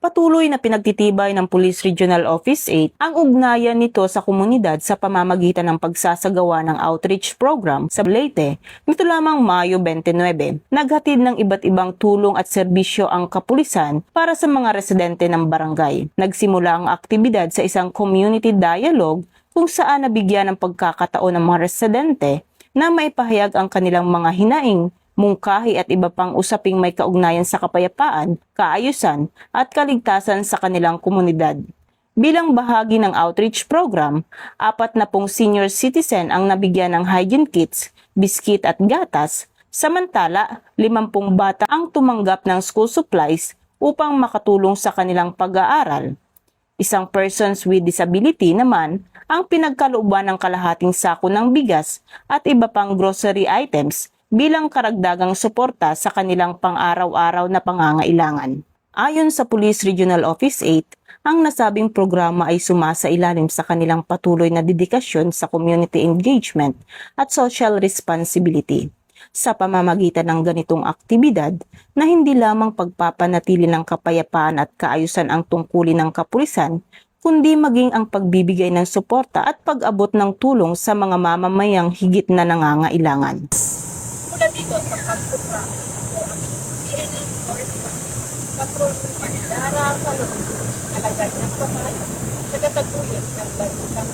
Patuloy na pinagtitibay ng Police Regional Office 8 ang ugnayan nito sa komunidad sa pamamagitan ng pagsasagawa ng outreach program sa Leyte nito lamang Mayo 29. Naghatid ng iba't ibang tulong at serbisyo ang kapulisan para sa mga residente ng barangay. Nagsimula ang aktibidad sa isang community dialogue kung saan nabigyan ng pagkakataon ng mga residente na maipahayag ang kanilang mga hinaing, mungkahi at iba pang usaping may kaugnayan sa kapayapaan, kaayusan at kaligtasan sa kanilang komunidad. Bilang bahagi ng outreach program, 40 senior citizen ang nabigyan ng hygiene kits, biskit at gatas, samantala 50 bata ang tumanggap ng school supplies upang makatulong sa kanilang pag-aaral. Isang persons with disability naman ang pinagkalooban ng kalahating sako ng bigas at iba pang grocery items bilang karagdagang suporta sa kanilang pang-araw-araw na pangangailangan. Ayon sa Police Regional Office 8, ang nasabing programa ay sumasailalim sa kanilang patuloy na dedikasyon sa community engagement at social responsibility. Sa pamamagitan ng ganitong aktibidad na hindi lamang pagpapanatili ng kapayapaan at kaayusan ang tungkulin ng kapulisan, kundi maging ang pagbibigay ng suporta at pag-abot ng tulong sa mga mamamayang higit na nangangailangan. Mula dito sa pagpupra o ang PNL or patrol ng Manidara sa loob, alagad ng pamahay, sa kataguyod ng balitang